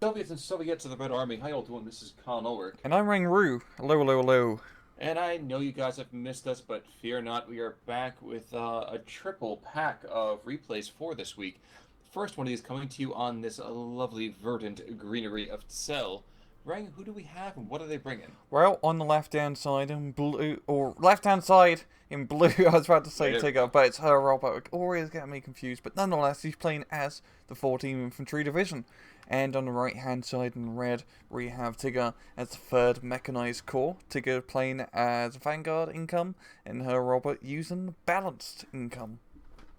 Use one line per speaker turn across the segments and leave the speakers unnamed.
Soviets and Soviets of the Red Army, how y'all doing? This is Colin Ulrich.
And I'm Ring Roo. Hello, hello, hello.
And I know you guys have missed us, but fear not, we are back with a triple pack of replays for this week. First one of these coming to you on this lovely verdant greenery of Tsel. Rang, who do we have and what are they bringing?
Well, on the left-hand side in blue, or left-hand side in blue, I was about to
Yeah,
say
there we
Tigger,
go.
but it's her robot. Always getting me confused, but nonetheless, he's playing as the 14th Infantry Division. And on the right-hand side in red, we have Tigger as the 3rd Mechanized Corps. Tigger playing as Vanguard income, and her robot using balanced income.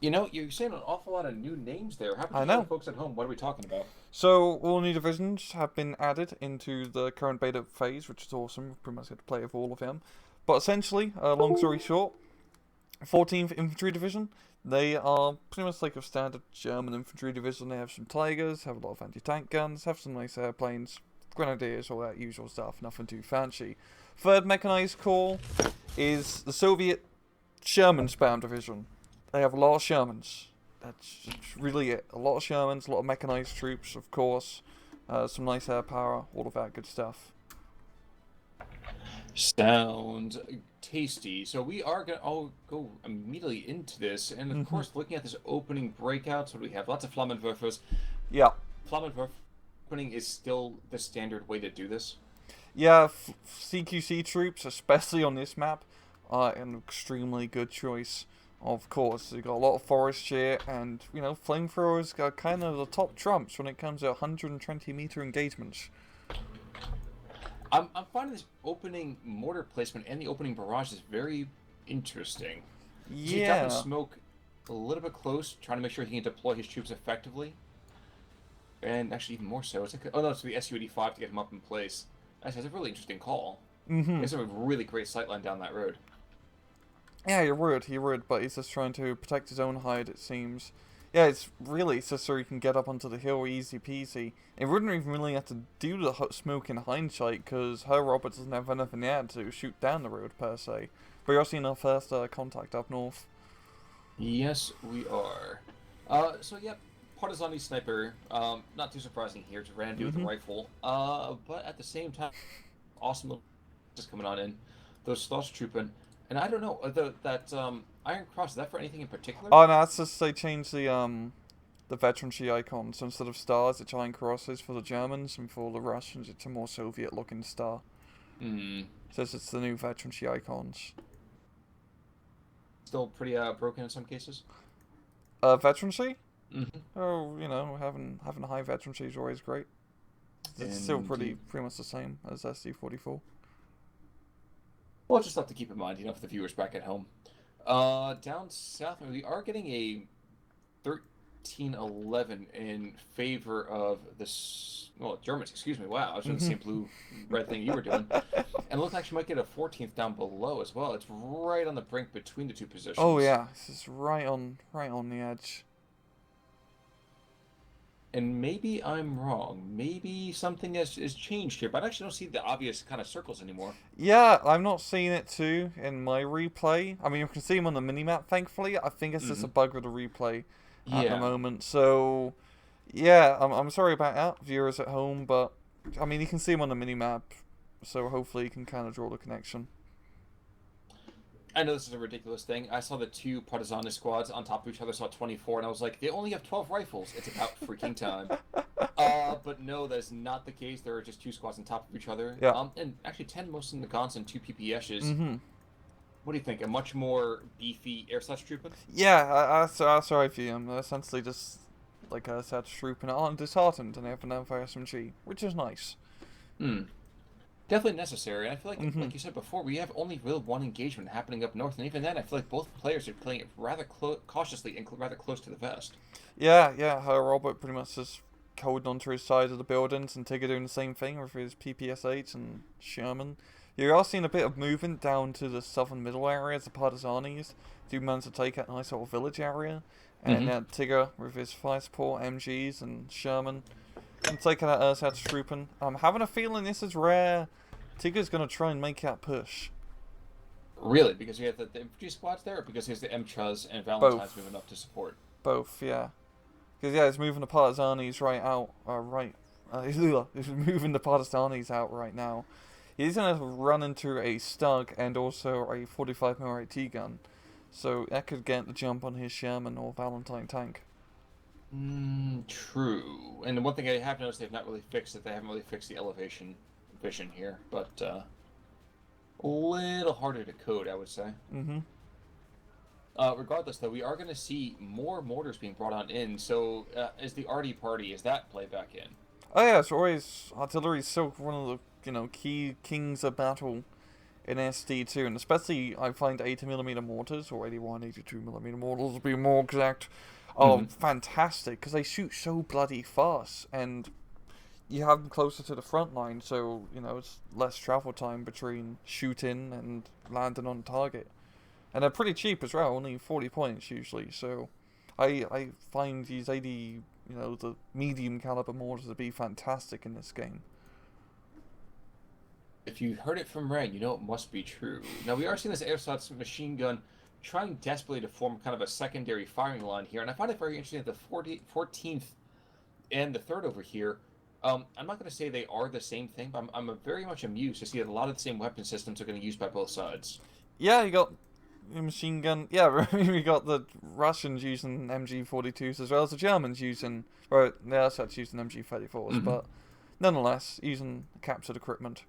You know, you're saying an awful lot of new names there. How about
I
you tell the
know.
folks at home, what are we talking about?
So, all new divisions have been added into the current beta phase, which is awesome. We pretty much get to play with all of them. But essentially, long story short, 14th Infantry Division, they are pretty much like a standard German infantry division. They have some Tigers, have a lot of anti-tank guns, have some nice airplanes, grenadiers, all that usual stuff, nothing too fancy. 3rd Mechanized Corps is the Soviet Sherman Spam Division. They have a lot of Shermans. That's really it. A lot of Shermans, a lot of mechanized troops, of course. Some nice air power, all of that good stuff.
Sounds tasty. So we are gonna all go immediately into this, and of
Hmm.
course, looking at this opening breakout, so we have lots of Flammenwerfers.
Yeah.
Flammenwerfer opening is still the standard way to do this.
Yeah, CQC troops, especially on this map, are an extremely good choice. Of course, you got a lot of forest here, and, flamethrowers are kind of the top trumps when it comes to 120-meter engagements.
I'm finding this opening mortar placement and the opening barrage is very interesting. So he's dropping
Yeah.
smoke a little bit close, trying to make sure he can deploy his troops effectively, and actually even more so. It's like, oh no, it's the Su-85 to get him up in place. That's a really interesting call. He
Hmm.
has a really great sightline down that road.
Yeah, he would, but he's just trying to protect his own hide, it seems. Yeah, it's just so he can get up onto the hill easy peasy. It wouldn't even really have to do the smoke in hindsight, because her robot doesn't have anything yet to shoot down the road, per se. But you're seeing our first contact up north.
Yes, we are. So yep, Partizani sniper. Not too surprising here to Randy with the
Hmm.
rifle. But at the same time, awesome little just coming on in. Those slots trooping, and I don't know that Iron Cross. Is that for anything in particular?
Oh, no, that's just they changed the veterancy icon. So instead of stars, it's giant crosses for the Germans, and for the Russians, it's a more Soviet-looking star.
Hmm.
So it's the new veterancy icons.
Still pretty broken in some cases.
Veterancy?
Mm-hmm.
Oh, having a high veterancy is always great. It's still
Indeed.
pretty much the same as SD44.
Well, just have to keep in mind, for the viewers back at home. Down south, we are getting a 13-11 in favor of Germans, excuse me. Wow, I was doing the
Hmm.
same blue red thing you were doing. And it looks like she might get a 14th down below as well. It's right on the brink between the two
Oh
positions.
yeah, this is right on the edge.
And maybe I'm wrong. Maybe something has changed here, but I actually don't see the obvious kind of circles anymore.
Yeah, I'm not seeing it too in my replay. I mean, you can see him on the minimap, thankfully. I think it's just
Hmm.
a bug with the replay at the
Yeah.
moment. So, yeah, I'm sorry about that, viewers at home, but I mean, you can see him on the minimap, so hopefully you can kind of draw the connection.
I know this is a ridiculous thing. I saw the two Partizani squads on top of each other, saw 24, and I was like, they only have 12 rifles. It's about freaking time. But no, that is not the case. There are just two squads on top of each other.
Yeah.
And actually 10 most in the guns and two PPSs.
Mm-hmm.
What do you think? A much more beefy air slash trooping?
Yeah, that's how I feel. I'm essentially just like I said, trooping on disheartened and they have an SMG, which is nice.
Hmm. Definitely necessary. And I feel
Hmm.
like you said before, we have only real one engagement happening up north, and even then, I feel like both players are playing it rather cautiously and rather close to the vest.
Yeah, her robot pretty much just holding onto his side of the buildings and Tigger doing the same thing with his PPS-8 and Sherman. You are seeing a bit of movement down to the southern middle area as the Partisanis do manage to take that nice little village area. And
Mm-hmm.
now Tigger with his fire support MGs and Sherman and taking that Ersatz trooping. I'm having a feeling this is rare. Tigger's going to try and make that push.
Really, because we have the infantry squads there, or because there's the MCHUs and Valentine's
Both.
moving up to support?
Both, yeah. Because, yeah, it's moving the Partisanis right out, right He's moving the Pakistanis out right now. He's gonna run into a Stug and also a 45mm AT gun, so that could get the jump on his Sherman or Valentine tank.
True. And the one thing I have noticed, they've not really fixed it. They haven't really fixed the elevation vision here, but a little harder to code, I would say.
Mm-hmm.
Regardless, though, we are going to see more mortars being brought on in. So, is the arty party, is that playback in?
Oh yeah, it's always artillery is still one of the key kings of battle in SD2, and especially I find 80mm mortars or 81, 82mm mortars to be more exact are fantastic because they shoot so bloody fast, and you have them closer to the front line, so it's less travel time between shooting and landing on target, and they're pretty cheap as well, only 40 points usually. So I find these 80 the medium caliber mortars to be fantastic in this game.
If you heard it from Rain, you know it must be true. Now, we are seeing this Airsoft machine gun trying desperately to form kind of a secondary firing line here, and I find it very interesting that the 14th and the 3rd over here, I'm not going to say they are the same thing, but I'm very much amused to see that a lot of the same weapon systems are getting used by both sides.
Yeah, you got your machine gun. Yeah, we got the Russians using MG42s as well as the Germans using, well, they are such using MG34s, but nonetheless, using captured equipment.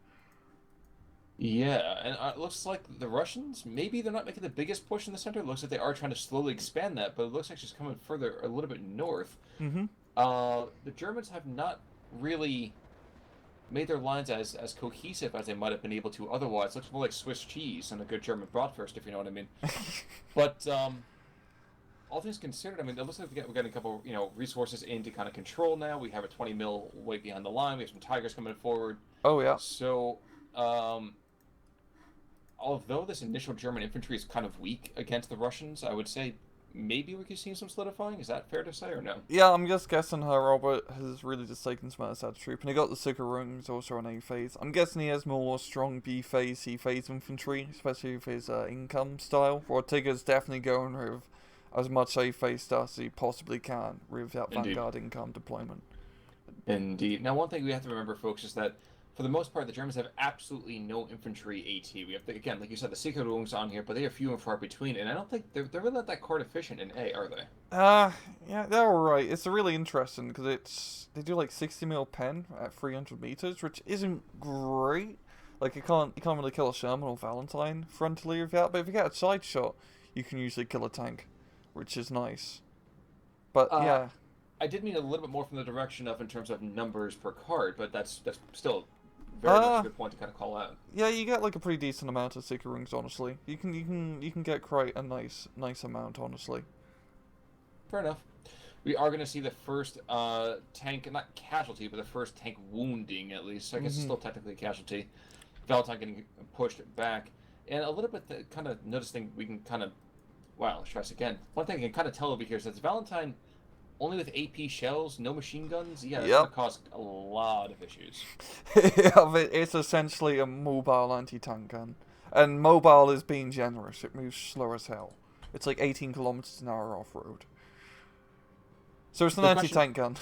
Yeah, and it looks like the Russians, maybe they're not making the biggest push in the center. It looks like they are trying to slowly expand that, but it looks like she's coming further, a little bit north.
Mm-hmm.
The Germans have not really made their lines as cohesive as they might have been able to otherwise. It looks more like Swiss cheese and a good German bratwurst, if you know what I mean. But all things considered, I mean, it looks like we're getting a couple, resources in to kind of control now. We have a 20 mil weight behind the line. We have some Tigers coming forward.
Oh yeah.
So, although this initial German infantry is kind of weak against the Russians, I would say maybe we could see some solidifying. Is that fair to say, or no?
Yeah, I'm just guessing her Robert has really just taken some of that troop, and he got the Tigga rungs also on A phase. I'm guessing he has more strong B phase, C phase infantry, especially with his income style. While Tigga's definitely going with as much A phase stuff as he possibly can with that Vanguard income deployment.
Indeed. Now, one thing we have to remember, folks, is that for the most part, the Germans have absolutely no infantry AT. We have, again, like you said, the Sicherungs on here, but they are few and far between, and I don't think they're really not that card efficient in A, are they?
Yeah, they're alright. It's really interesting because they do like 60 mil pen at 300 meters, which isn't great. Like you can't really kill a Sherman or Valentine frontally with that, but if you get a side shot, you can usually kill a tank, which is nice. But yeah,
I did mean a little bit more from the direction of in terms of numbers per card, but that's still very much a good point to kind of call out.
Yeah, you get like a pretty decent amount of Sicherungs, honestly. You can get quite a nice amount, honestly.
Fair enough. We are going to see the first tank, not casualty, but the first tank wounding, at least. So I guess it's still technically a casualty. Valentine getting pushed back. And a little bit, the kind of noticing we can kind of, wow, stress again. One thing I can kind of tell over here is that Valentine, only with AP shells, no machine guns, yeah, that's going to cause a lot of issues.
Yeah, it's essentially a mobile anti-tank gun. And mobile is being generous. It moves slow as hell. It's like 18 kilometers an hour off-road. So it's an anti-tank gun.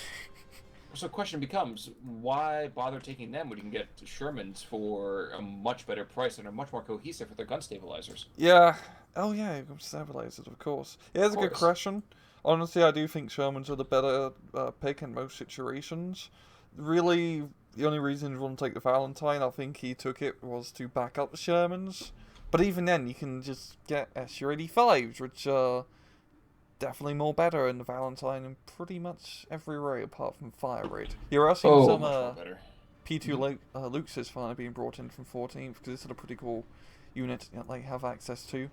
So the question becomes, why bother taking them when you can get Shermans for a much better price and are much more cohesive with their gun stabilizers?
Yeah. Oh yeah, stabilizers, of course. Yeah, it's a good question. Honestly, I do think Shermans are the better pick in most situations. Really, the only reason you want to take the Valentine, I think he took it, was to back up the Shermans. But even then, you can just get SU-85s, which are definitely more better in the Valentine in pretty much every way apart from fire rate. You're asking some P2 Luxes finally being brought in from 14th, because this is a pretty cool unit that they have access to.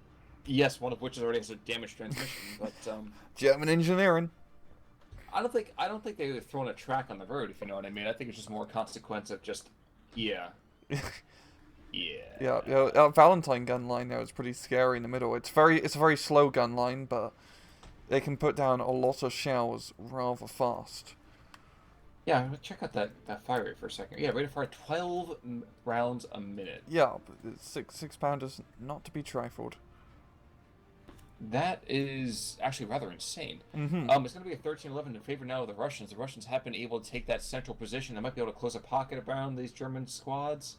Yes, one of which already has a damaged transmission, but
German engineering.
I don't think they were throwing a track on the road, if you know what I mean. I think it's just more consequence of just yeah.
Our Valentine gun line now is pretty scary in the middle. It's a very slow gun line, but they can put down a lot of shells rather fast.
Yeah, check out that fire rate for a second. Yeah, rate of fire 12 rounds a minute.
Yeah, but 6 pounders not to be trifled.
That is actually rather insane.
Mm-hmm.
It's going to be a 13-11 in favor now of the Russians. The Russians have been able to take that central position. They might be able to close a pocket around these German squads.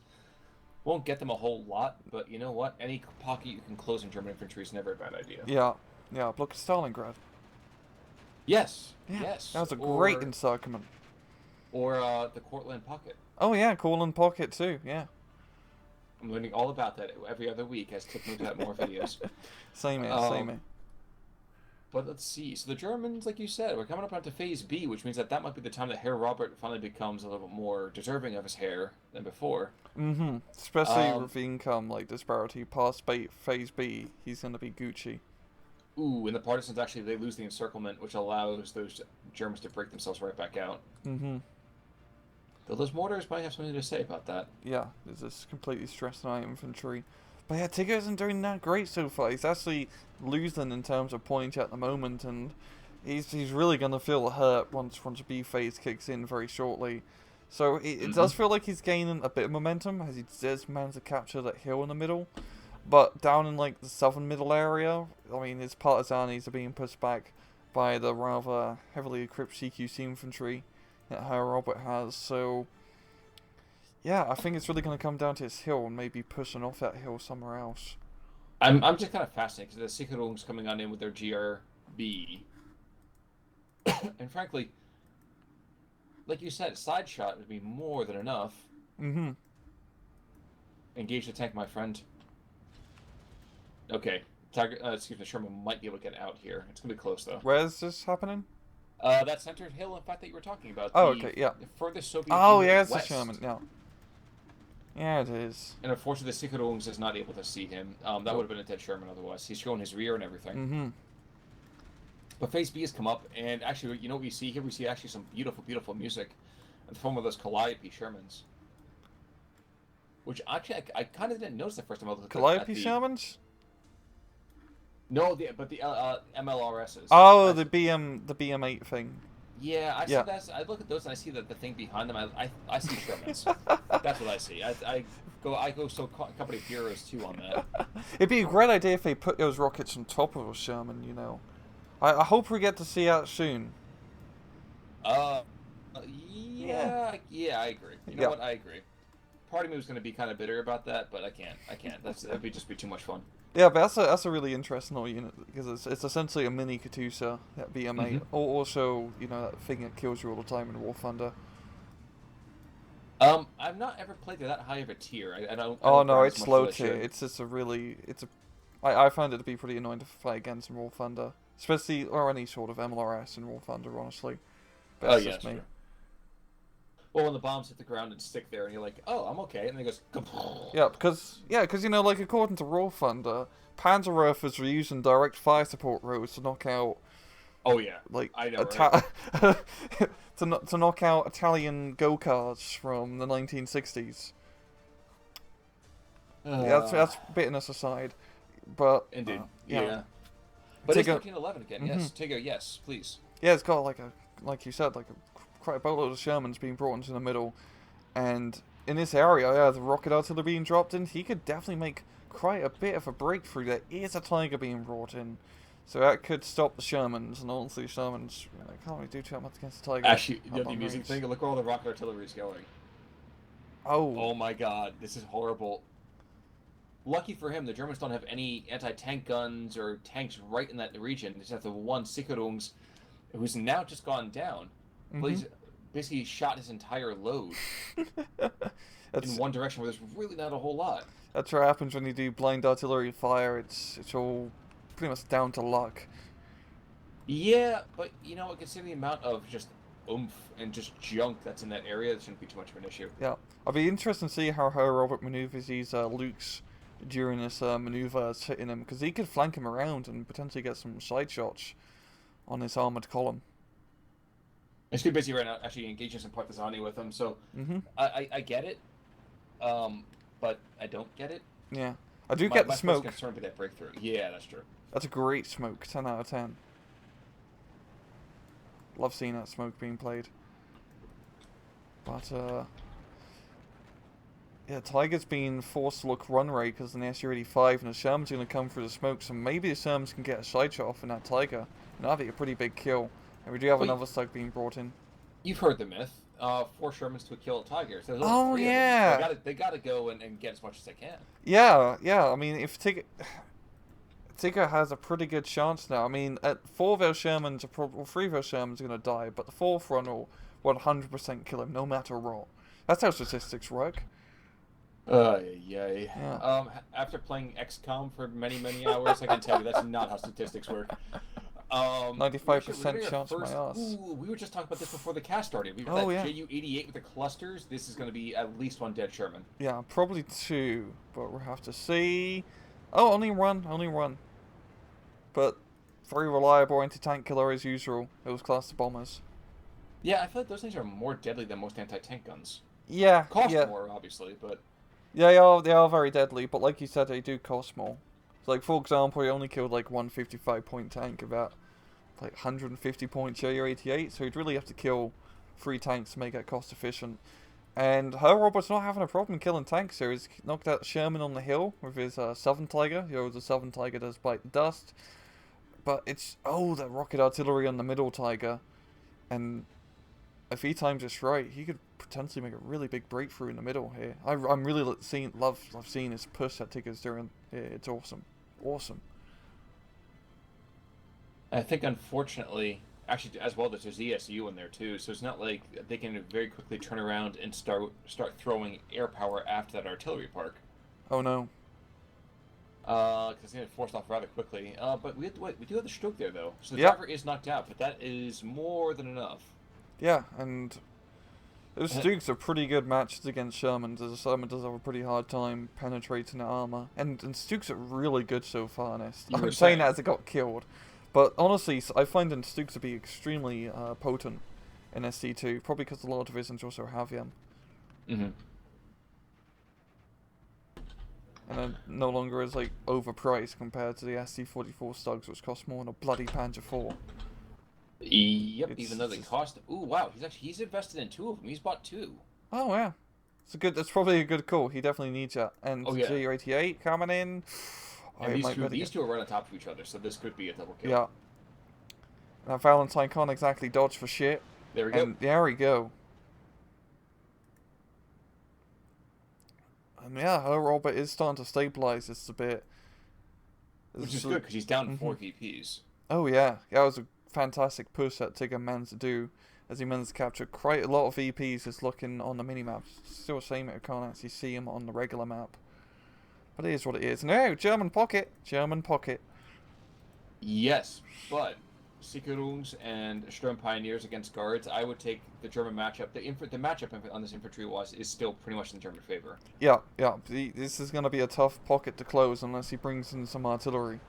Won't get them a whole lot, but you know what? Any pocket you can close in German infantry is never a bad idea.
Yeah. Yeah, look at Stalingrad.
Yes,
Yeah, that
yes.
was a great encirclement.
Or the Cortland pocket.
Oh yeah, Courland Pocket too, yeah.
I'm learning all about that every other week as Tick moves out more videos.
Same here, same
Um,
here.
but let's see. So the Germans, like you said, we're coming up onto Phase B, which means that might be the time that Herr Robert finally becomes a little bit more deserving of his hair than before.
Mm-hmm. Especially
Um,
with the income like disparity past Phase B, he's gonna be Gucci.
Ooh, and the partisans actually they lose the encirclement, which allows those Germans to break themselves right back out.
Mm-hmm.
Though those mortars might have something to say about that.
Yeah, there's this completely stressed out infantry. But yeah, Tigger isn't doing that great so far. He's actually losing in terms of points at the moment, and he's really gonna feel hurt once B phase kicks in very shortly. So it does feel like he's gaining a bit of momentum as he does manage to capture that hill in the middle. But down in like the southern middle area, I mean his partisanis are being pushed back by the rather heavily equipped CQC infantry that Herr Robert has. So yeah, I think it's really going to come down to his hill and maybe pushing off that hill somewhere else.
I'm just kind of fascinated because the Sicherungs coming on in with their GRB, and frankly, like you said, side shot would be more than enough.
Mm-hmm.
Engage the tank, my friend. Okay, Tiger, excuse me, Sherman might be able to get out here. It's gonna be close though.
Where is this happening?
That centered hill, in fact, that you were talking about.
Oh, okay, yeah.
The furthest Soviet.
Oh, yeah, it's the
west.
Sherman, yeah. Yeah, it is.
And unfortunately, the Sicherungs is not able to see him. That would have been a dead Sherman otherwise. He's showing his rear and everything.
Mm-hmm.
But Phase B has come up, and actually, you know what we see here? We see actually some beautiful, beautiful music in the form of those Calliope Shermans. Which actually, I kind of didn't notice the first time I looked at
Calliope
the...
Shermans?
No, but the MLRSs.
Oh, the BM8 thing.
Yeah, I see
Yeah.
that. I look at those and I see that the thing behind them. I see Shermans. That's what I see. I go so company of heroes too on that.
It'd be a great idea if they put those rockets on top of a Sherman, you know. I hope we get to see that soon.
Yeah, I agree. You know
Yeah.
what? I agree. Part of me was going to be kind of bitter about that, but I can't. That'd just be too much fun.
Yeah, but that's a really interesting little unit because it's essentially a mini Katyusha, that BM8, or also that thing that kills you all the time in War Thunder.
I've not ever played to that high of a tier. I don't.
Oh no,
grind
it's
as much
low
as I
tier.
should.
It's just a really I find it to be pretty annoying to fight against in War Thunder, especially or any sort of MLRS in War Thunder, honestly. But
Oh
that's
yeah,
just me.
sure. Well, when the bombs hit the ground and stick there, and you're like, "Oh, I'm okay," and then it goes.
Yeah, because like according to War Thunder, Panzerwerfers were using direct fire support roads to knock out
Oh yeah,
like
I know, right?
to knock out Italian go-karts from the 1960s. Yeah, that's bitterness aside, but
Indeed,
yeah.
yeah. But it's
Tigga-
1311 again. Yes, Tigga. Yes, please.
Yeah, it's got like you said, quite a boatload of Shermans being brought into the middle, and in this area, yeah, the rocket artillery being dropped in, he could definitely make quite a bit of a breakthrough. There is a Tiger being brought in, so that could stop the Shermans, and honestly, Shermans can't really do too much against the Tiger.
Actually,
up
the
on
amusing
range.
thing. Look where all the rocket artillery is going.
Oh.
Oh my God, this is horrible. Lucky for him, the Germans don't have any anti-tank guns or tanks right in that region. They just have the one Sicherungs, who's now just gone down. Well, he's basically shot his entire load in one direction where there's really not a whole lot.
That's what happens when you do blind artillery fire. It's all pretty much down to luck.
Yeah, but you know what? Considering the amount of just oomph and just junk that's in that area, it shouldn't be too much of an issue.
Yeah, I'll be interested to see how Herr Robert maneuvers these Lukes during this maneuver hitting him, because he could flank him around and potentially get some side shots on this armored column.
He's too busy right now actually engaging some partisani with him, so I get it, but I don't get it.
Yeah, I do get the smoke.
My first concern with that breakthrough. Yeah, that's true.
That's a great smoke, 10 out of 10. Love seeing that smoke being played. But Yeah, Tiger's been forced to look run rate because an SU-85 and the Sherman's going to come through the smoke, so maybe the Shermans can get a side shot off in that Tiger. And that'd be a pretty big kill. And we do have
Well,
another Stug being brought in.
you've heard the myth. 4 Shermans to a kill a Tiger. So there's only
Oh,
3 of them.
yeah!
They gotta go and get as much as they can.
Yeah, yeah, I mean, if Tigger has a pretty good chance now. I mean, at 4 of our Shermans, well, 3 of our Shermans are going to die, but the 4th one will 100% kill him, no matter what. That's how statistics work.
Yay.
Yeah.
After playing XCOM for many, many hours, I can tell you that's not how statistics work.
95% chance my ass.
Ooh, we were just talking about this before the cast started. We got that
yeah.
JU-88 with the clusters. This is going to be at least 1 dead Sherman.
Yeah, probably 2, but we'll have to see. Oh, only one. But very reliable anti-tank killer as usual. Those cluster bombers.
Yeah, I feel like those things are more deadly than most anti-tank guns.
Yeah,
Cost
yeah.
more, obviously, but...
Yeah, they are very deadly, but like you said, they do cost more. So, like, for example, he only killed, like, 155-point tank about, like, 150-point JU-88, so he'd really have to kill 3 tanks to make it cost-efficient. And her robot's not having a problem killing tanks here. He's knocked out Sherman on the hill with his Southern Tiger. You know, the Southern Tiger does bite the dust. But it's... Oh, that rocket artillery on the middle Tiger. And if he times this right, he could potentially make a really big breakthrough in the middle here. I'm really love seeing his push that Tigger's doing. It's awesome. Awesome.
I think, unfortunately... Actually, as well, there's ESU in there, too, so it's not like they can very quickly turn around and start throwing air power after that artillery park.
Oh, no.
Because it's going to force off rather quickly. But we do have the stroke there, though. So the
Yep.
driver is knocked out, but that is more than enough.
Yeah, and those Stukes are pretty good matches against Sherman. The Sherman does have a pretty hard time penetrating the armor. And Stukes are really good so far, honest. I'm saying that as it got killed. But honestly, I find Stukes to be extremely potent in SC2, probably because a lot of divisions also have him.
Mm-hmm.
And then no longer is, like, overpriced compared to the SC44 Stugs, which cost more than a bloody Panzer IV.
Yep, even though they cost... Ooh, wow, he's invested in 2 of them. He's bought 2.
Oh, yeah. That's probably a good call. He definitely needs that. And JU-88 coming in...
And these two are right on top of each other, so this could be a double kill.
Yeah. Now Valentine can't exactly dodge for shit.
There we go.
And there we go. And yeah, her robot is starting to stabilize just a bit.
Which is good, because he's down 4 VPs.
Oh yeah. Yeah, it was a fantastic push that Tigger managed to do, as he managed to capture quite a lot of VPs just looking on the mini-maps. Still a shame I can't actually see him on the regular map. But it is what it is. No, German pocket.
Yes, but Sicherungs and Sturm Pioneers against Guards, I would take the German matchup. The matchup on this infantry is still pretty much in German favor.
Yeah. This is going to be a tough pocket to close unless he brings in some artillery.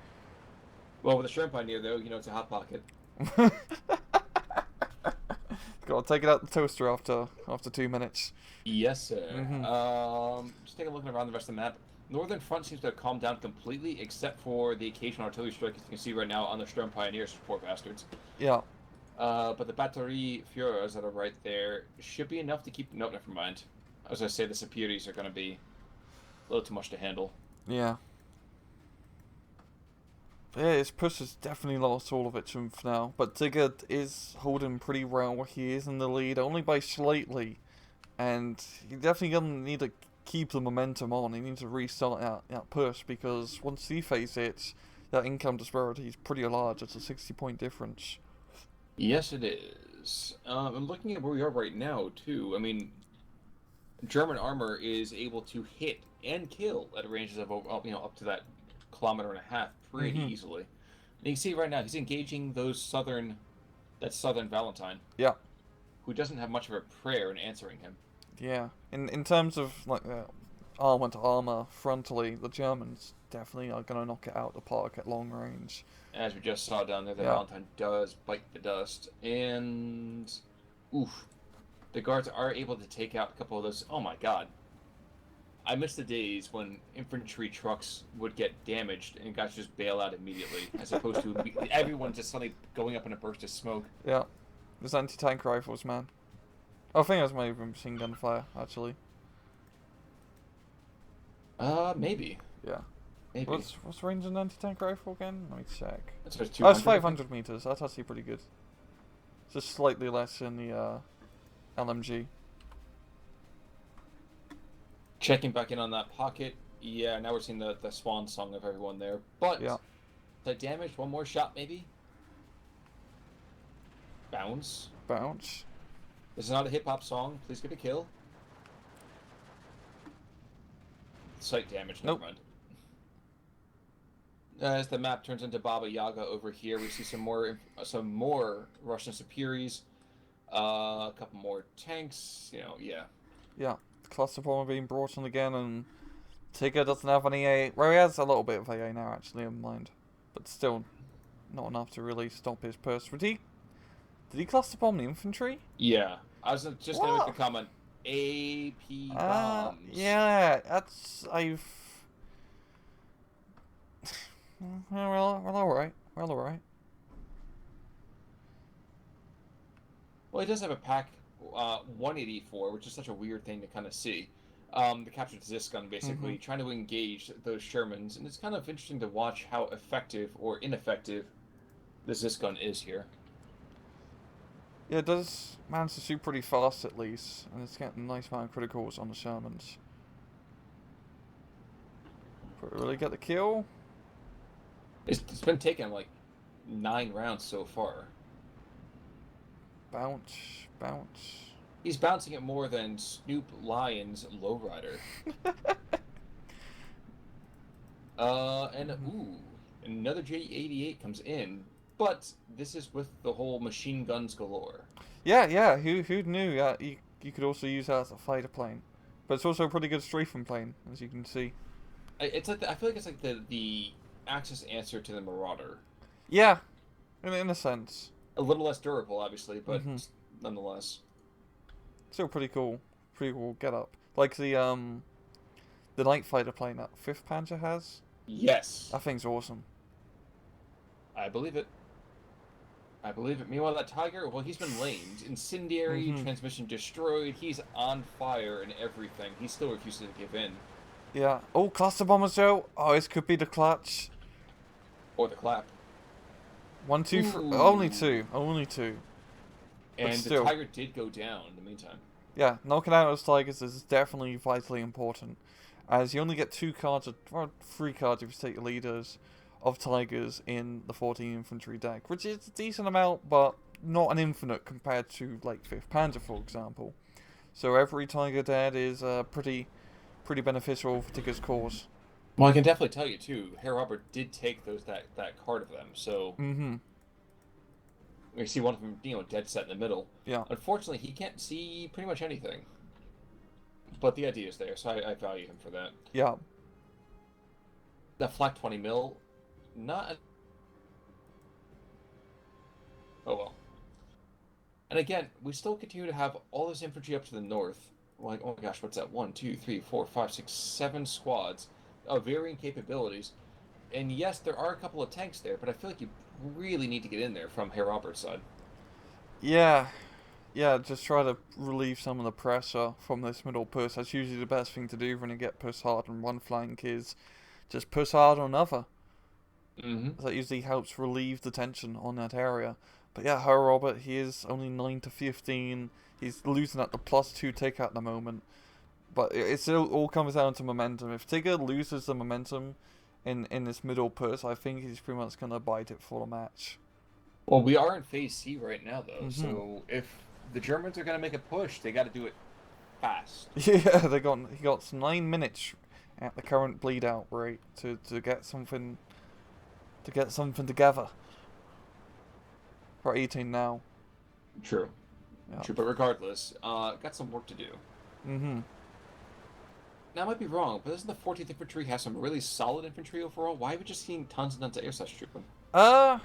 Well, with the Sturm Pioneer, though, you know, it's a hot pocket.
Gotta take it out the toaster after 2 minutes.
Yes, sir. Just taking a look around the rest of the map. Northern Front seems to have calmed down completely, except for the occasional artillery strike, as you can see right now on the Sturm Pioneers, poor bastards.
Yeah.
But the Batterie Führers that are right there should be enough to keep... No, never mind. As I say, the Superiors are going to be a little too much to handle.
Yeah. Yeah, his push has definitely lost all of its oomph now, but Tigger is holding pretty well. He is in the lead, only by slightly, and he definitely going to need to keep the momentum on. He needs to restart that push, because once he face it, that income disparity is pretty large. It's a 60-point difference.
Yes, it is. I'm looking at where we are right now, too. I mean, German armor is able to hit and kill at ranges of, up to that 1.5 kilometers pretty easily. And you can see right now, he's engaging that Southern Valentine.
Yeah.
Who doesn't have much of a prayer in answering him.
Yeah, in terms of like armor to armor frontally, the Germans definitely are going to knock it out the park at long range.
As we just saw down there, the Valentine does bite the dust, and oof, the Guards are able to take out a couple of those. Oh my God, I miss the days when infantry trucks would get damaged and guys just bail out immediately, as opposed to everyone just suddenly going up in a burst of smoke.
Yeah, there's anti-tank rifles, man. I think that's maybe machine gun fire, actually.
Maybe.
Yeah.
Maybe.
What's the range of an anti-tank rifle again? Let me check.
That's about
Oh, it's
200, I think.
500 meters. That's actually pretty good. Just slightly less than the LMG.
Checking back in on that pocket. Yeah, now we're seeing the swan song of everyone there. But,
Yeah.
that damage, one more shot maybe? Bounce.
Bounce.
This is not a hip-hop song. Please get a kill. Sight damage, never
Nope.
mind. As the map turns into Baba Yaga over here, we see some more Russian Superis, a couple more tanks. Yeah.
Yeah. Cluster bomber being brought in again, and Tigger doesn't have any AA. Well, he has a little bit of AA now, actually, in mind. But still, not enough to really stop his purse. Did he cluster bomb the infantry?
Yeah. I was just gonna make the
What?
comment. AP bombs.
Yeah, I've... well, alright. Well, alright.
Well, he does have a pack 184, which is such a weird thing to kind of see. The captured Zisgun basically trying to engage those Shermans, and it's kind of interesting to watch how effective or ineffective the Zisgun is here.
Yeah, it does manage to shoot pretty fast, at least. And it's getting a nice amount of criticals on the Shermans. But really get the kill?
It's been taken like 9 rounds so far.
Bounce, bounce.
He's bouncing it more than Snoop Lion's Lowrider. Ooh, another J88 comes in, but this is with the whole machine guns galore.
Yeah. Who knew that you could also use that as a fighter plane? But it's also a pretty good strafing plane, as you can see.
It's like I feel like it's like the Axis answer to the Marauder.
Yeah, in a sense.
A little less durable, obviously, but nonetheless.
Still pretty cool. Pretty cool get up. Like the night fighter plane that 5th Panzer has.
Yes.
That thing's awesome.
I believe it. Meanwhile, that Tiger, well, he's been lamed. Incendiary, transmission destroyed. He's on fire and everything. He still refuses to give in.
Yeah. Oh, cluster bombers though. Oh, this could be the clutch.
Or the clap.
1, 2, 3. Only two. Only two.
And
still,
the Tiger did go down in the meantime.
Yeah, knocking out those Tigers is definitely vitally important. As you only get 2 cards, or 3 cards if you take the leaders, of Tigers in the 14 infantry deck, which is a decent amount, but not an infinite compared to, like, 5th Panzer, for example. So every Tiger dead is pretty beneficial for Tigger's cause.
Well, I can definitely tell you, too, Herr Robert did take that card of them, so... We see one of them, dead set in the middle.
Yeah.
Unfortunately, he can't see pretty much anything. But the idea is there, so I value him for that.
Yeah.
That flak 20 mil, not... Oh well. And again, we still continue to have all this infantry up to the north. Like, oh my gosh, what's that? 1, 2, 3, 4, 5, 6, 7 squads of varying capabilities. And yes, there are a couple of tanks there, but I feel like you really need to get in there from Herr Robert's side.
Yeah, just try to relieve some of the pressure from this middle push. That's usually the best thing to do when you get pushed hard on one flank is just push hard on another. That usually helps relieve the tension on that area. But yeah, Herr Robert, he is only 9 to 15. He's losing at the +2 take at the moment. But it still all comes down to momentum. If Tigger loses the momentum in this middle push, I think he's pretty much going to bite it for the match.
Well, we are in Phase C right now, though, so if the Germans are going to make a push, they got to do it fast.
Yeah, he got 9 minutes at the current bleed out rate to get something together. We're 18 now.
True.
Yeah.
True, but regardless, got some work to do. Now, I might be wrong, but doesn't the 14th Infantry have some really solid infantry overall? Why are we just seeing tons and tons of air slash trooping?
I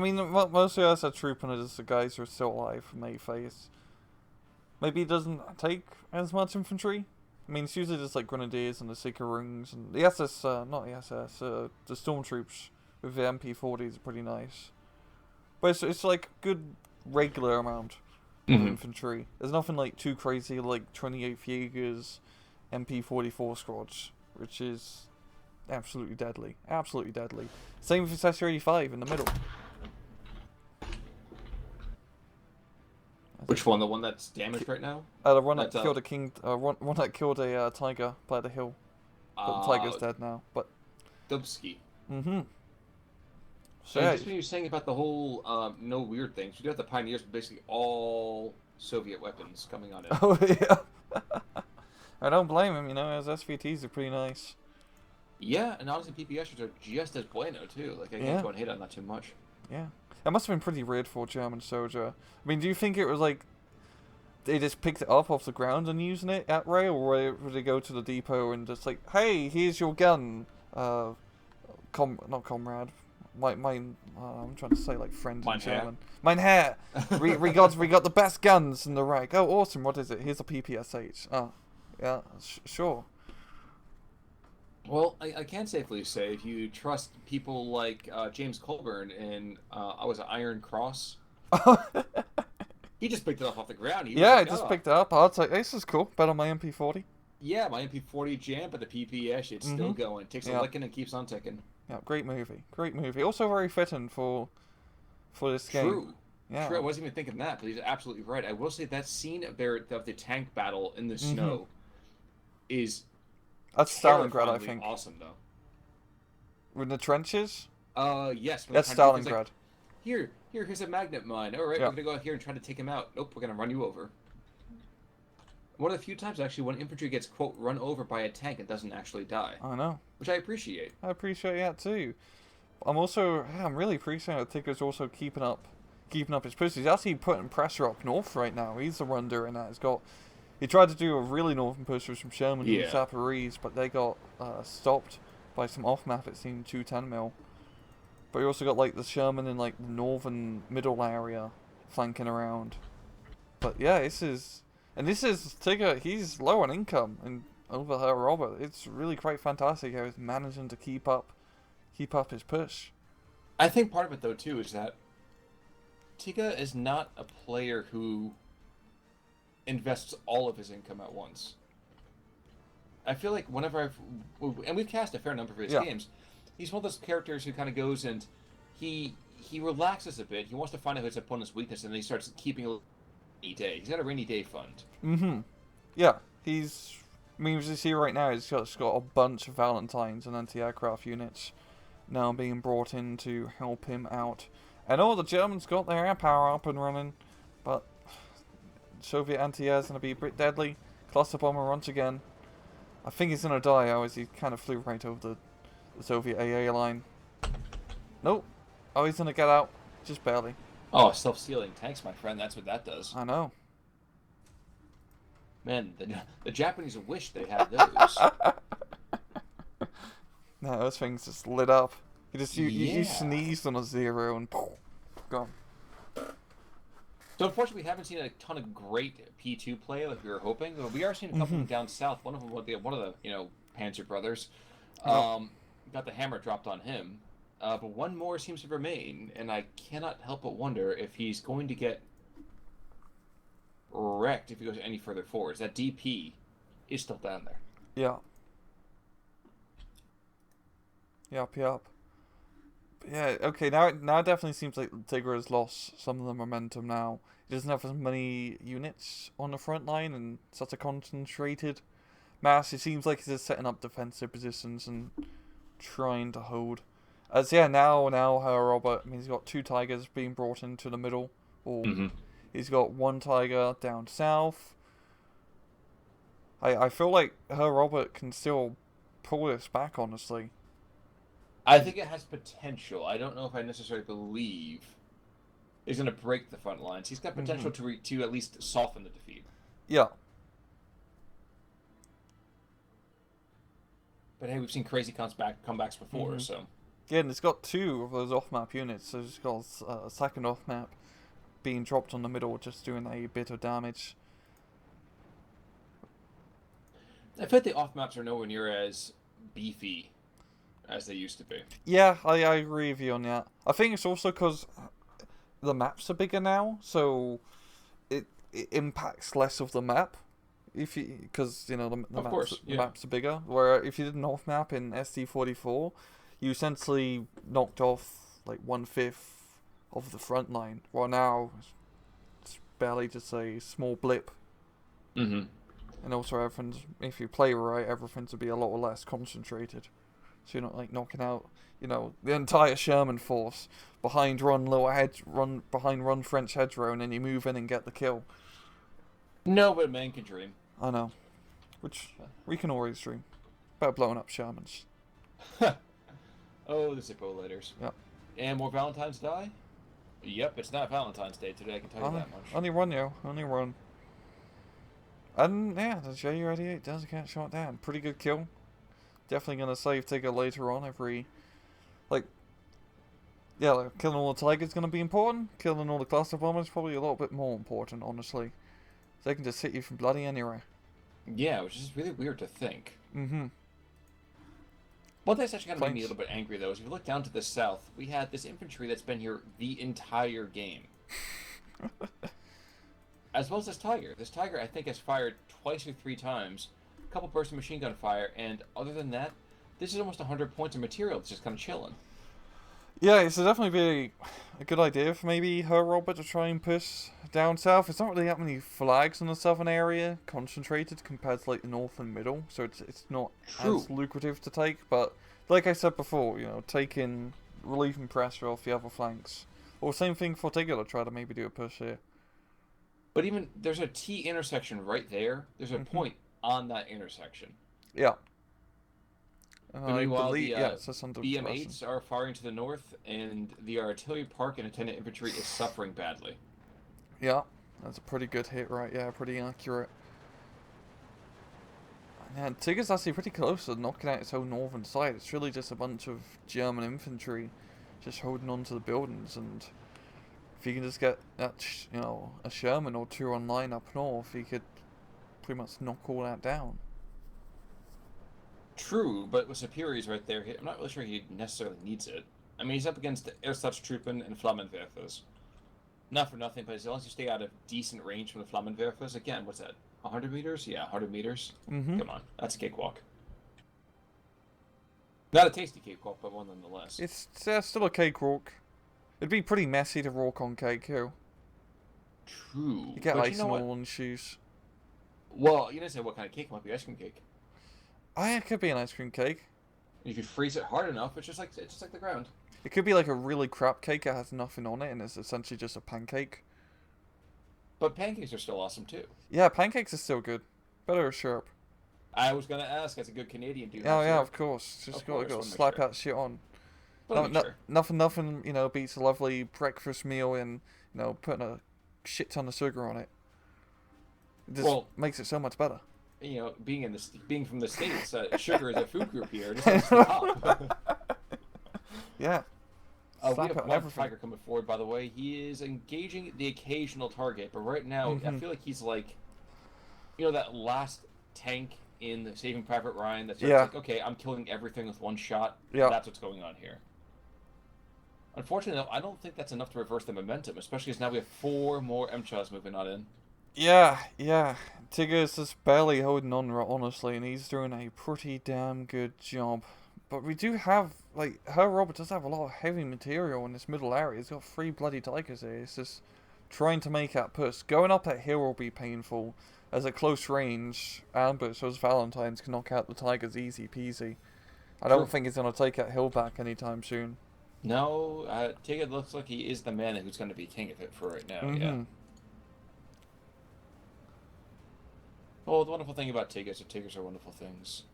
mean, mostly as a trooping is the guys who are still alive from A phase. Maybe he doesn't take as much infantry. I mean, it's usually just like Grenadiers and the Seeker-Rungs and the SS, not the SS, the Stormtroops with the MP40s are pretty nice. But it's like good regular amount of infantry. There's nothing like too crazy like 28th Jaegers MP44 squads, which is absolutely deadly. Absolutely deadly. Same with Sector 85 in the middle.
Which one? The one that's damaged right now?
The one that
That's
killed a king. One that killed a tiger by the hill. But the tiger's dead now. But
Dubsky.
mm-hmm.
So
yeah.
just when you're saying about the whole no weird things, we do have the Pioneers, basically all Soviet weapons coming on it.
Oh yeah. I don't blame him. You know, as SVTs are pretty nice.
Yeah, and honestly, PPSers are just as bueno too. Like I can't go and hate on that too much.
Yeah, it must have been pretty weird for a German soldier. I mean, do you think it was like they just picked it up off the ground and using it at rail, or would they go to the depot and just like, hey, here's your gun, not comrade, I'm trying to say like friend in German. Mein Herr, we got the best guns in the Reich. Oh, awesome! What is it? Here's a PPSH. Oh, yeah, sure.
Well, I can safely say if you trust people like James Colburn in I was an Iron Cross. He just picked it up off the ground.
I just picked it up. I was like, this is cool. Better my MP40.
Yeah, my MP40 jam, but the PPS, it's still going. Takes a licking and keeps on ticking.
Yeah, great movie. Great movie. Also very fitting for this game.
True.
Yeah.
True. I wasn't even thinking that, but he's absolutely right. I will say that scene of the tank battle in the snow is
that's Stalingrad, I think.
Awesome though.
With the trenches?
Yes.
That's Stalingrad.
Like, here's a magnet mine. All right, we're gonna go out here and try to take him out. Nope, we're gonna run you over. One of the few times actually when infantry gets quote run over by a tank and doesn't actually die.
I know.
Which I appreciate.
I appreciate that too. I'm really appreciating that Tigger's also keeping up his push. He's actually putting pressure up north right now. He's the one doing that. He tried to do a really northern push with some Sherman and Zaporozhye, but they got stopped by some off-map, it seemed, 210 mil. But you also got like the Sherman in like the northern middle area flanking around. But yeah, this is Tigger. He's low on income and over her Robert. It's really quite fantastic how he's managing to keep up his push.
I think part of it though too is that Tigga is not a player who invests all of his income at once. I feel like whenever we've cast a fair number of his games, he's one of those characters who kind of goes and he relaxes a bit. He wants to find out his opponent's weakness, and then he starts keeping a rainy day. He's got a rainy day fund.
Mm-hmm. Yeah, as you see right now, he's got a bunch of Valentines and anti-aircraft units now being brought in to help him out. And all the Germans got their air power up and running, but Soviet anti-air is going to be a bit deadly. Cluster bomber once again. I think he's going to die, as he kind of flew right over the Soviet AA line. Nope. Oh, he's going to get out. Just barely.
Oh, self-sealing tanks, my friend. That's what that does.
I know.
Man, the Japanese wish they had those.
No, those things just lit up. You sneezed on a zero and poof, gone.
So unfortunately, we haven't seen a ton of great P2 play like we were hoping. But we are seeing a couple down south. One of the Panzer brothers got the hammer dropped on him. But one more seems to remain, and I cannot help but wonder if he's going to get wrecked if he goes any further forwards. That DP is still down there.
Yeah. Yup. Yeah, okay, now it definitely seems like Tigger has lost some of the momentum now. He doesn't have as many units on the front line and such a concentrated mass. It seems like he's just setting up defensive positions and trying to hold. Now her Robert, he's got 2 Tigers being brought into the middle. He's got 1 Tiger down south. I feel like her Robert can still pull this back, honestly.
I think it has potential. I don't know if I necessarily believe he's going to break the front lines. He's got potential to at least soften the defeat.
Yeah.
But hey, we've seen crazy comebacks before, so...
Yeah, and it's got 2 of those off-map units, so it's got a second off-map being dropped on the middle, just doing a bit of damage.
I feel like the off-maps are nowhere near as beefy as they used to be.
Yeah, I agree with you on that. I think it's also because the maps are bigger now, so it impacts less of the map. If you, because you know
Of course,
the
yeah.
maps are bigger. Where if you did a north map in SD44, you essentially knocked off like 1/5 of the front line. While now it's barely just a small blip.
Mm-hmm.
And also, everything's, if you play right, everything's to be a lot less concentrated. So you're not like knocking out, the entire Sherman force behind run French hedgerow, and then you move in and get the kill.
No, but a man can dream.
I know, which we can always dream about blowing up Shermans.
Oh, the Zippo letters.
Yep.
And more Valentine's Day? Yep, it's not Valentine's Day today, I can tell you that much.
Only one, yo, only one. And yeah, the Ju-88 does get shot down. Pretty good kill. Definitely gonna save Tigger later on. Killing all the Tigers gonna be important. Killing all the cluster bombers probably a little bit more important, honestly. They can just hit you from bloody anywhere.
Yeah, which is really weird to think.
Mm-hmm.
One thing that's actually kind of made me a little bit angry, though, is if you look down to the south, we had this infantry that's been here the entire game. As well as this Tiger. This Tiger, I think, has fired twice or 3 times, a couple bursts of machine gun fire, and other than that, this is almost 100 points of material that's just kind of chilling.
Yeah, it's definitely be a good idea for maybe her Robert to try and push down south. It's not really that many flags in the southern area concentrated compared to like the north and middle, so it's not as lucrative to take. But like I said before, taking relieving pressure off the other flanks. Or same thing for Tigger to try to maybe do a push here.
But even there's a T intersection right there. There's a point on that intersection.
Yeah.
But meanwhile, the
under
BM8s are firing to the north, and the artillery park and attendant infantry is suffering badly.
Yeah, that's a pretty good hit, right? Yeah, pretty accurate. And Tigger's actually pretty close to knocking out its own northern side. It's really just a bunch of German infantry just holding on to the buildings, and if you can just get that, a Sherman or 2 online up north, you could pretty much knock all that down.
True, but with Superior's right there, I'm not really sure he necessarily needs it. I mean, he's up against Ersatztruppen and Flammenwerfers. Not for nothing, but as long as you stay out of decent range from the Flammenwerfers, again, what's that, 100 meters? Yeah, 100 meters.
Mm-hmm.
Come on, that's a cakewalk. Not a tasty cakewalk, but one nonetheless.
It's still a cakewalk. It'd be pretty messy to walk on cake, too.
True.
You get ice all on shoes.
Well, you didn't say what kind of cake. It might be ice cream cake.
It could be an ice cream cake.
You could freeze it hard enough, it's just like the ground.
It could be like a really crap cake that has nothing on it and it's essentially just a pancake.
But pancakes are still awesome too.
Yeah, pancakes are still good. Better or syrup.
I was gonna ask, as a good Canadian, do you
have syrup? Of course. Just gotta slap that shit on. Nothing, beats a lovely breakfast meal and, putting a shit ton of sugar on it. It just makes it so much better.
Being from the States, sugar is a food group here. Just at the top.
Yeah.
We have one Tiger coming forward, by the way. He is engaging the occasional target, but right now, I feel like he's like, that last tank in the Saving Private Ryan that's like, okay, I'm killing everything with one shot.
Yeah.
That's what's going on here. Unfortunately, though, I don't think that's enough to reverse the momentum, especially as now we have 4 more MCHAs moving on in.
Yeah. Tigger is just barely holding on, honestly, and he's doing a pretty damn good job. But we do have, her Robert does have a lot of heavy material in this middle area. He's got 3 bloody Tigers here. It's just trying to make that push. Going up that hill will be painful, as a close range ambush as Valentine's can knock out the Tigers easy peasy. I don't think he's going to take that hill back anytime soon.
No, Tigger looks like he is the man who's going to be king of it for right now, yeah. Well, the wonderful thing about Tigger is that Tiggers are wonderful things.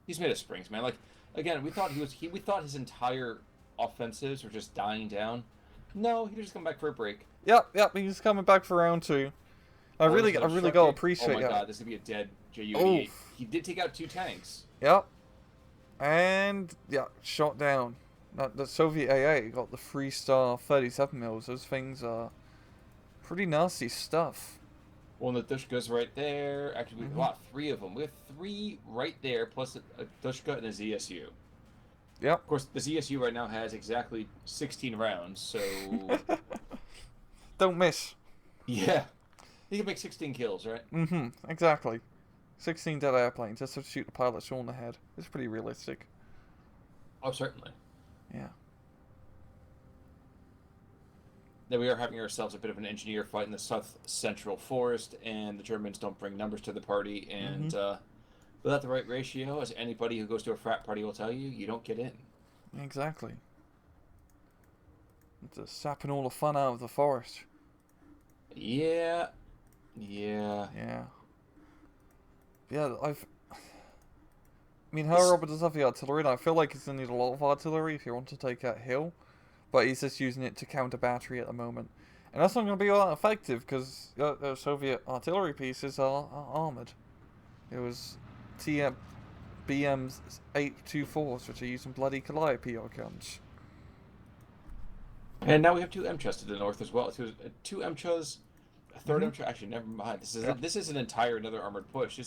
He's made of springs, man. Again, we thought we thought his entire offensives were just dying down. No, he just come back for a break.
Yep, he's coming back for round 2. I really gotta appreciate that.
Oh my god, this is gonna be a dead Ju-88. He did take out 2 tanks.
Yep. And shot down. The Soviet AA got the 3-star 37 mils. Those things are pretty nasty stuff.
Well, the Dushka's right there. Actually, we got 3 of them. We have 3 right there, plus a Dushka and a ZSU.
Yep.
Of course, the ZSU right now has exactly 16 rounds, so...
Don't miss.
Yeah. He can make 16 kills, right?
Mm-hmm, exactly. 16 dead airplanes just to shoot the pilot short in the head. It's pretty realistic.
Oh, certainly.
Yeah.
Then we are having ourselves a bit of an engineer fight in the south central forest, and the Germans don't bring numbers to the party,
Mm-hmm.
and without the right ratio, as anybody who goes to a frat party will tell you, you don't get in.
Exactly. It's just sapping all the fun out of the forest.
Yeah. Yeah.
Yeah. Yeah, I mean, how
This,
Robert does have the artillery, and I feel like he's going to need a lot of artillery if you want to take that hill. But he's just using it to counter battery at the moment. And that's not going to be all that effective, because Soviet artillery pieces are armoured. It was TM BM's 824s, which are using bloody Calliope guns.
and now we have two MCHAs to the north as well. Two MCHAs, a third
Mm-hmm.
MCHA. Actually, never mind.
Yeah.
This is an entire another armored push.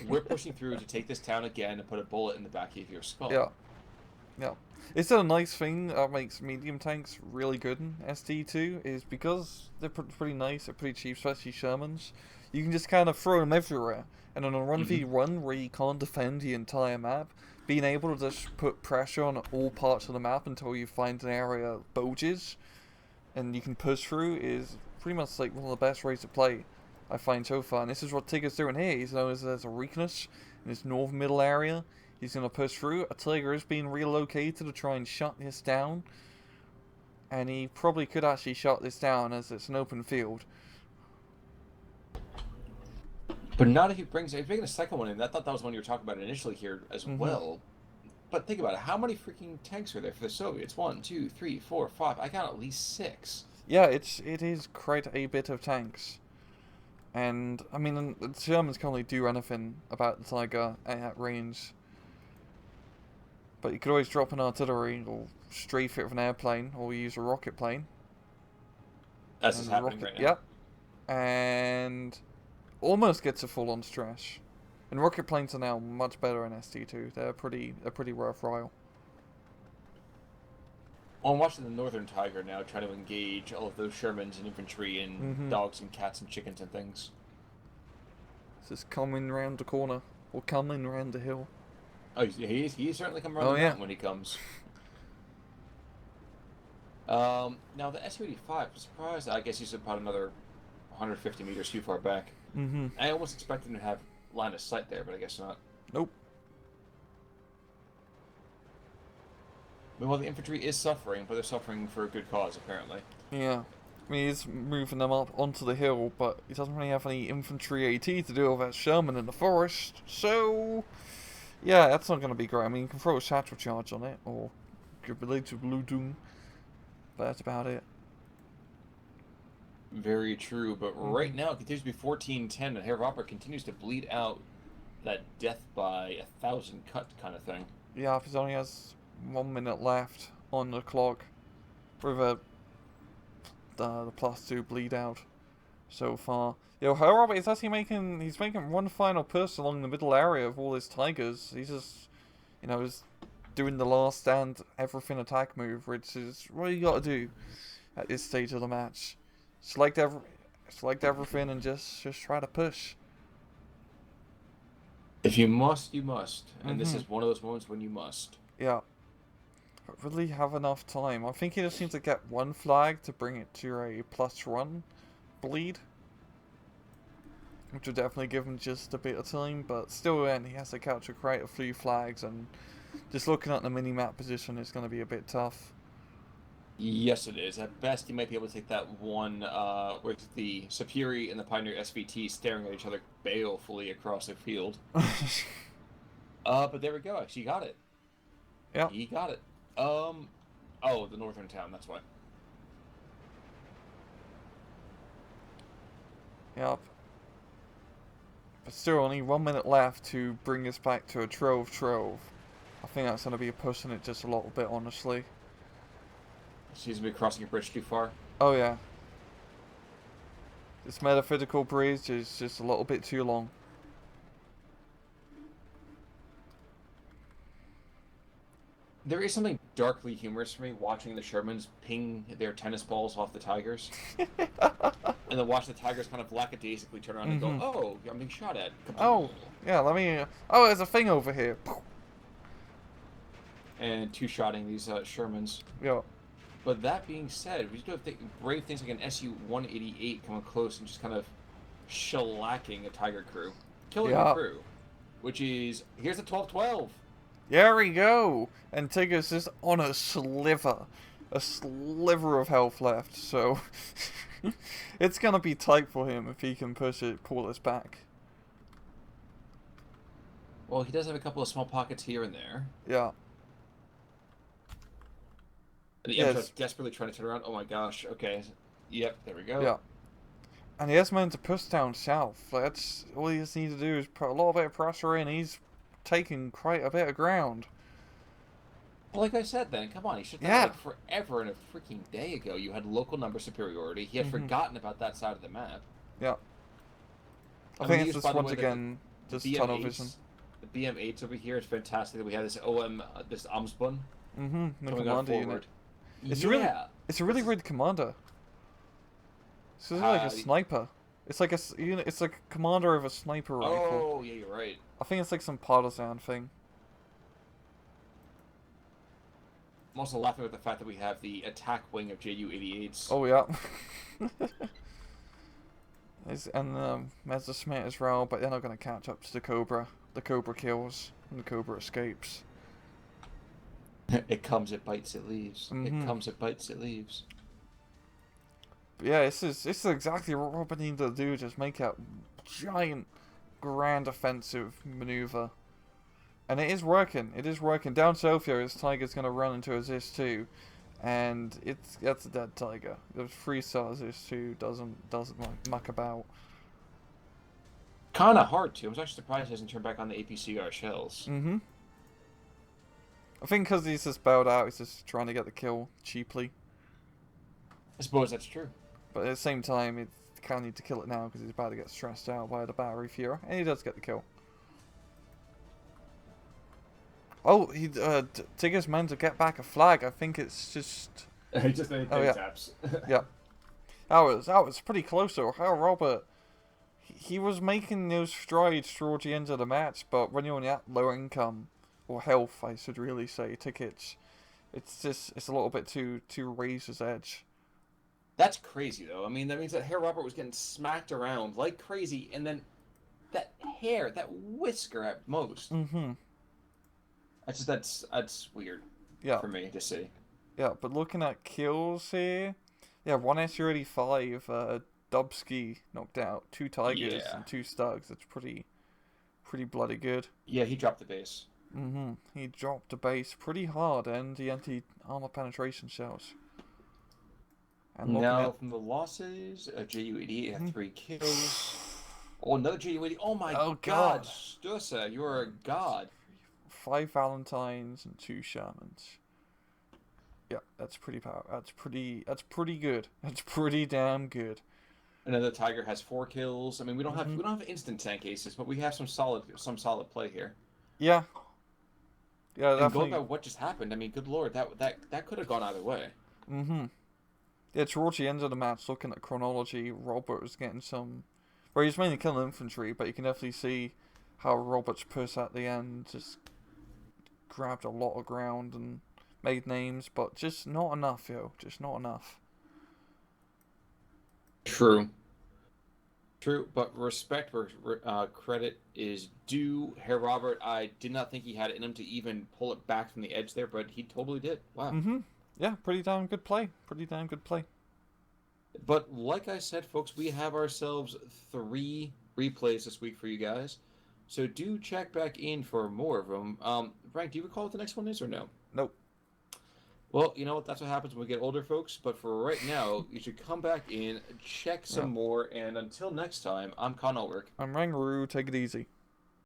We're pushing through to take this town again and put a bullet in the back of your skull.
Yeah. Yeah. It's a nice thing that makes medium tanks really good in SD2 is because they're pretty nice, they're pretty cheap, especially Shermans. You can just kind of throw them everywhere. And on a 1v1 where you can't defend the entire map, being able to just put pressure on all parts of the map until you find an area that bulges and you can push through is pretty much like one of the best ways to play I find so far. And this is what Tigger's doing here. He's known as a weakness in this north middle area. He's going to push through. A Tigger is being relocated to try and shut this down. And he probably could actually shut this down as it's an open field.
But not if he's making a second one in. I thought that was one you were talking about initially here as well. But think about it. How many freaking tanks are there for the Soviets? 1, 2, 3, 4, 5. I count at least 6.
Yeah, it is quite a bit of tanks. And, I mean, the Germans can't really do anything about the Tiger at range. But you could always drop an artillery or strafe it with an airplane or use a rocket plane.
That's just happening right now.
Yep. And almost gets a full-on stress. And rocket planes are now much better in SD2. They're pretty worthwhile.
Well, I'm watching the Northern Tiger now, trying to engage all of those Shermans and infantry and dogs and cats and chickens and things.
It's just coming round the corner or coming round the hill.
Oh, he's certainly come around the mountain when he comes. Now the Su-85, I'm surprised. I guess he's about another 150 meters too far back. I almost expected him to have line of sight there, but I guess not.
Nope.
Well, the infantry is suffering, but they're suffering for a good cause, apparently.
Yeah. I mean, he's moving them up onto the hill, but he doesn't really have any infantry AT to deal with that Sherman in the forest, so... Yeah, that's not going to be great. I mean, you can throw a satchel charge on it, or get related to Blue Doom, but that's about it.
Very true, but right now it continues to be 14-10, and Herr Vopper continues to bleed out that death by 1,000 cut kind of thing.
Yeah, he only has 1 minute left on the clock with the +2 bleed out so far. Yo, Herr Robert is actually he's making one final push along the middle area of all his Tigers. He's just, is doing the last stand everything attack move, which is what you gotta do at this stage of the match. Select everything and just try to push.
If you must, you must. And this is one of those moments when you must.
Yeah. But really have enough time. I think he just needs to get one flag to bring it to a +1 bleed. Which would definitely give him just a bit of time, but still then he has to capture quite a few flags, and just looking at the mini-map position is going to be a bit tough.
Yes, it is. At best, you might be able to take that one with the Superi and the Pioneer SVT staring at each other balefully across the field. But there we go. Actually, he got it.
Yeah.
He got it. Oh, the northern town. That's why.
Yep. But still, only 1 minute left to bring us back to a trove. I think that's going to be pushing it just a little bit, honestly.
Seems to be crossing a bridge too far.
Oh yeah. This metaphysical bridge is just a little bit too long.
There is something darkly humorous for me watching the Shermans ping their tennis balls off the Tigers, and then watch the Tigers kind of lackadaisically turn around and go,
Mm-hmm.
"Oh, I'm being shot at."
Oh, yeah, let me... Oh, there's a thing over here.
And two-shotting these Shermans.
Yeah.
But that being said, we do have brave things like an SU-188 coming close and just kind of shellacking a Tiger crew, killing the
Yeah.
crew, which is here's the 12-12.
There we go! And Tigger's just on a sliver of health left, so it's gonna be tight for him if he can pull this back.
Well, he does have a couple of small pockets here and there.
Yeah.
And the
Yes.
Emperor's desperately trying to turn around. Oh my gosh. Okay. Yep. There we go.
Yeah. And he has meant to push down south. That's all he just needs to do is put a little bit of pressure in. He's taking quite a bit of ground.
Well, like I said, then come on. He should have
Yeah.
like forever and a freaking day ago. You had local number superiority. He had forgotten about that side of the map.
Yeah. I
mean,
think
he
it's
used,
just
by the
once
way,
again just tunnel vision.
The BM8s over here is fantastic. That we have this this Amsbun
The
coming on
commander
forward.
unit.
Yeah.
It's a really weird commander. This is like a sniper. It's like it's like a commander of a sniper rifle.
Oh, yeah, you're right.
I think it's like some partisan thing.
I'm also laughing at the fact that we have the attack wing of JU-88s.
Oh yeah. And Messerschmitt as well, but they're not going to catch up to the Cobra. The Cobra kills, and the Cobra escapes.
It comes, it bites, it leaves. It comes, it bites, it leaves.
But yeah, this is exactly what Robert needed to do. Just make a giant, grand offensive maneuver. And it is working. It is working. Down south here, his Tiger's going to run into his IS-2. And that's a dead Tiger. The 3-star IS-2 doesn't muck about.
Kind of hard to. I was actually surprised he hasn't turned back on the APCR shells.
I think because he's just bailed out, he's just trying to get the kill cheaply.
I suppose that's true.
But at the same time, he kind of need to kill it now because he's about to get stressed out by the battery Fuhrer. And he does get the kill. Oh, Tigger's meant to get back a flag. I think it's just...
He just taps.
Yeah. That was pretty close though. How Robert... He was making those strides towards the end of the match, but when you're on that low income, or health, I should really say, tickets, it's a little bit too razor's edge.
That's crazy, though. I mean, that means that Herr Robert was getting smacked around like crazy, and then that hair, that whisker at most. That's weird.
Yeah.
For me to see.
Yeah, but looking at kills here, yeah, one SU-85, Dubsky knocked out, 2 Tigers and 2 Stugs. That's pretty bloody good.
Yeah, he dropped the base.
He dropped the base pretty hard, and the anti-armor penetration shells.
And now from the losses, JU-88 had 3 kills. Oh, another JU-80. Oh my God, Stussa, you are a god.
5 Valentines and 2 Shermans. Yeah, that's pretty powerful. That's pretty good. That's pretty damn good.
Another Tiger has 4 kills. I mean, we don't have instant tank aces, but we have some solid play here.
Yeah. Yeah,
and
definitely.
going by what just happened, I mean, good lord, that could have gone either way.
Yeah, towards the end of the match, looking at chronology, Robert was getting some... Well, he was mainly killing infantry, but you can definitely see how Robert's push at the end just grabbed a lot of ground and made names, but just not enough, yo. Just not enough.
True, but respect where credit is due. Herr Robert, I did not think he had it in him to even pull it back from the edge there, but he totally did. Wow.
Yeah, pretty damn good play. Pretty damn good play.
But like I said, folks, we have ourselves 3 replays this week for you guys. So do check back in for more of them. Frank, do you recall what the next one is or no?
Nope.
Well, you know what? That's what happens when we get older, folks. But for right now, you should come back in, check some more, and until next time, I'm Con Ulrich.
I'm Rangaroo. Take it easy.